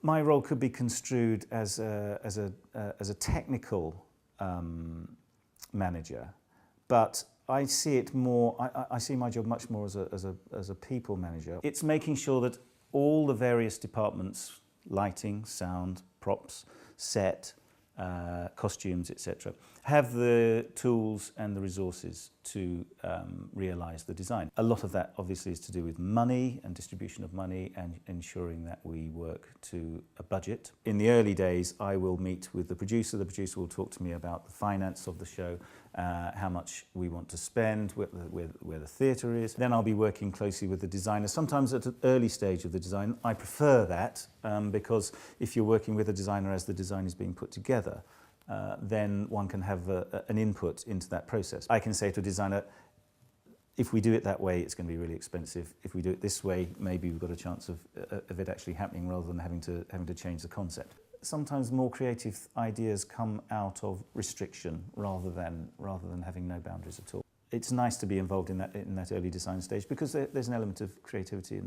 My role could be construed as a technical manager, but I see it more. I see my job much more as a people manager. It's making sure that all the various departments, lighting, sound, props, set, costumes, etc., have the tools and the resources to realise the design. A lot of that obviously is to do with money and distribution of money and ensuring that we work to a budget. In the early days, I will meet with the producer. The producer will talk to me about the finance of the show, how much we want to spend, where the theatre is. Then I'll be working closely with the designer, sometimes at an early stage of the design. I prefer that because if you're working with a designer as the design is being put together, then one can have an input into that process. I can say to a designer, if we do it that way, it's going to be really expensive. If we do it this way, maybe we've got a chance of it actually happening rather than having to change the concept. Sometimes more creative ideas come out of restriction rather than having no boundaries at all. It's nice to be involved in that early design stage because there's an element of creativity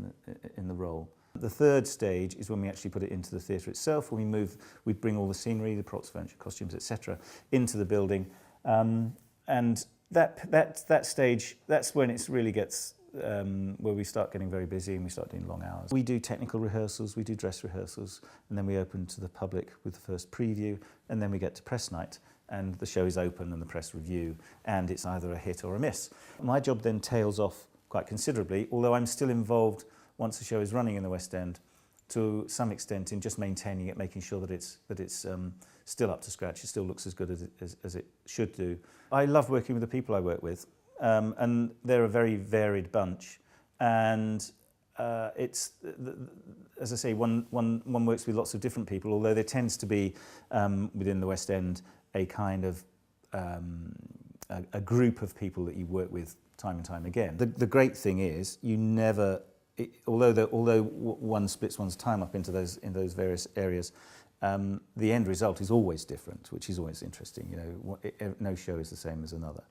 in the role. The third stage is when we actually put it into the theatre itself. When we bring all the scenery, the props, furniture, costumes, etc., into the building, and that stage, that's when it really gets where we start getting very busy and we start doing long hours. We do technical rehearsals, we do dress rehearsals, and then we open to the public with the first preview, and then we get to press night, and the show is open and the press review, and it's either a hit or a miss. My job then tails off quite considerably, although I'm still involved once the show is running in the West End, to some extent in just maintaining it, making sure that it's still up to scratch, it still looks as good as it should do. I love working with the people I work with, and they're a very varied bunch, and it's, as I say, one works with lots of different people, although there tends to be within the West End a kind of a group of people that you work with time and time again. The great thing is you never, although one splits one's time up into those various areas, the end result is always different, which is always interesting. You know, no show is the same as another.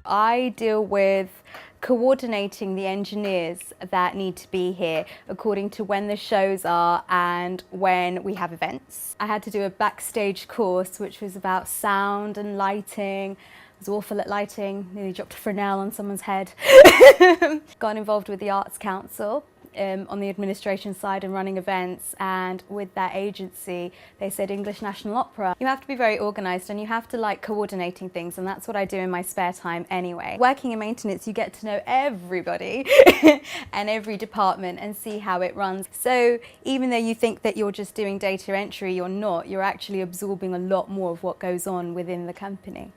I deal with coordinating the engineers that need to be here according to when the shows are and when we have events. I had to do a backstage course which was about sound and lighting. I was awful at lighting, nearly dropped a Fresnel on someone's head. Got involved with the Arts Council on the administration side and running events, and with that agency they said English National Opera. You have to be very organised and you have to like coordinating things, and that's what I do in my spare time anyway. Working in maintenance you get to know everybody and every department and see how it runs. So even though you think that you're just doing data entry, you're not. You're actually absorbing a lot more of what goes on within the company.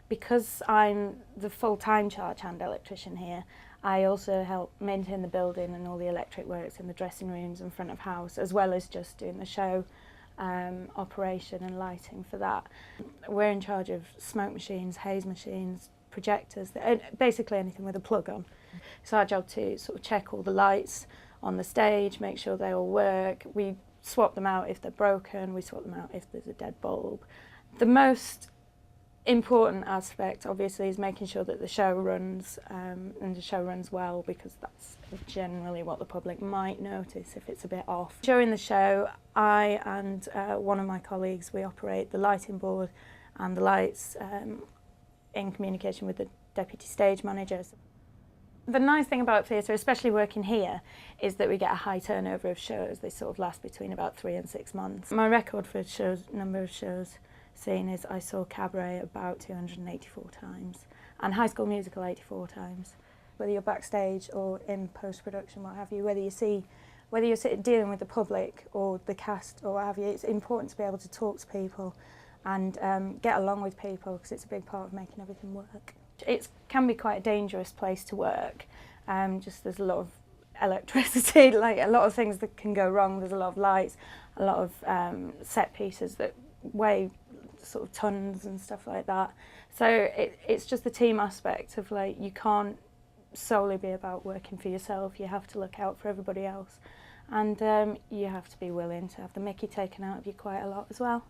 Because I'm the full-time charge hand electrician here, I also help maintain the building and all the electric works in the dressing rooms and front of house, as well as just doing the show operation and lighting for that. We're in charge of smoke machines, haze machines, projectors, basically anything with a plug on. It's our job to sort of check all the lights on the stage, make sure they all work. We swap them out if they're broken, we swap them out if there's a dead bulb. The most important aspect obviously is making sure that the show runs and the show runs well, because that's generally what the public might notice if it's a bit off. During the show, I and one of my colleagues, we operate the lighting board and the lights in communication with the deputy stage managers. The nice thing about theatre, especially working here, is that we get a high turnover of shows. They sort of last between about 3 and 6 months. My record for number of shows seen is I saw Cabaret about 284 times and High School Musical 84 times. Whether you're backstage or in post-production, what have you, whether you're sitting dealing with the public or the cast or what have you, it's important to be able to talk to people and get along with people, because it's a big part of making everything work. It can be quite a dangerous place to work. Just there's a lot of electricity, like a lot of things that can go wrong. There's a lot of lights, a lot of set pieces that weigh sort of tons and stuff like that. So it's just the team aspect of, like, you can't solely be about working for yourself. You have to look out for everybody else, and you have to be willing to have the mickey taken out of you quite a lot as well.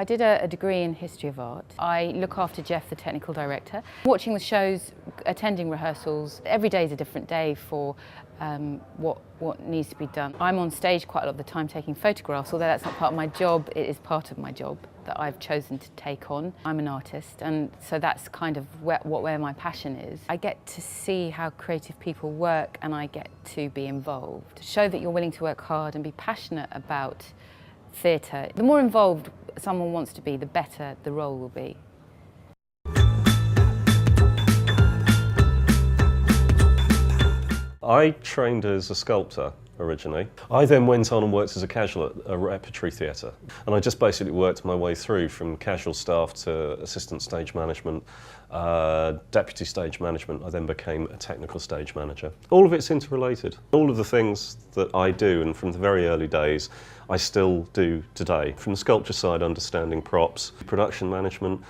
did a degree in history of art. I look after Jeff, the technical director. Watching the shows, attending rehearsals, every day is a different day for what needs to be done. I'm on stage quite a lot of the time taking photographs, although that's not part of my job, it is part of my job that I've chosen to take on. I'm an artist, and so that's kind of where my passion is. I get to see how creative people work, and I get to be involved. Show that you're willing to work hard and be passionate about theatre. The more involved someone wants to be, the better the role will be. I trained as a sculptor originally. I then went on and worked as a casual at a repertory theatre, and I just basically worked my way through from casual staff to assistant stage management, deputy stage management. I then became a technical stage manager. All of it's interrelated. All of the things that I do, and from the very early days, I still do today. From the sculpture side, understanding props, production management,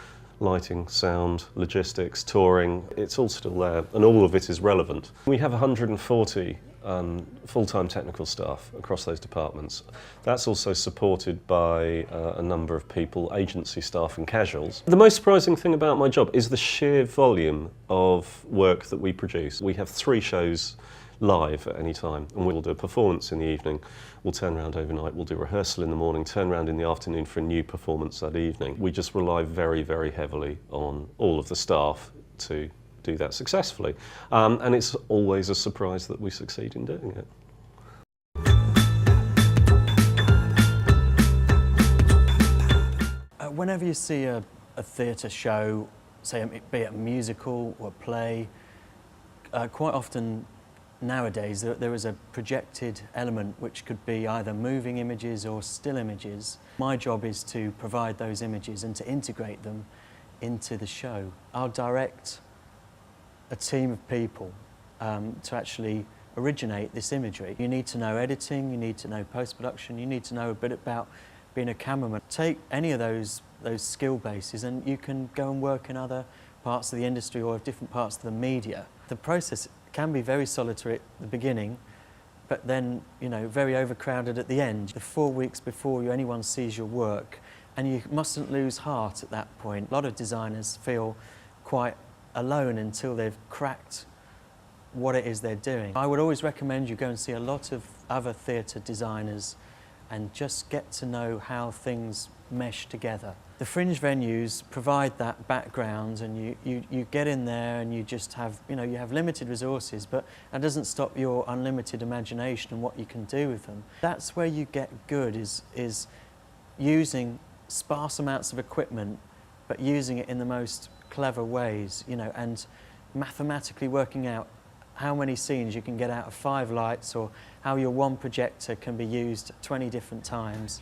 lighting, sound, logistics, touring, it's all still there, and all of it is relevant. We have 140 full-time technical staff across those departments. That's also supported by a number of people, agency staff and casuals. The most surprising thing about my job is the sheer volume of work that we produce. We have 3 shows live at any time, and we'll do a performance in the evening, we'll turn around overnight, we'll do rehearsal in the morning, turn around in the afternoon for a new performance that evening. We just rely very, very heavily on all of the staff to do that successfully, and it's always a surprise that we succeed in doing it. Whenever you see a theatre show, say be it a musical or a play, quite often nowadays there is a projected element which could be either moving images or still images. My job is to provide those images and to integrate them into the show. I'll direct a team of people to actually originate this imagery. You need to know editing, you need to know post-production, you need to know a bit about being a cameraman. Take any of those skill bases and you can go and work in other parts of the industry or different parts of the media. The process can be very solitary at the beginning, but then, you know, very overcrowded at the end. The 4 weeks before anyone sees your work, and you mustn't lose heart at that point. A lot of designers feel quite alone until they've cracked what it is they're doing. I would always recommend you go and see a lot of other theatre designers and just get to know how things mesh together. The fringe venues provide that background, and you get in there and you just have, you know, you have limited resources, but that doesn't stop your unlimited imagination and what you can do with them. That's where you get good, is using sparse amounts of equipment, but using it in the most clever ways, you know, and mathematically working out how many scenes you can get out of 5 lights, or how your one projector can be used 20 different times.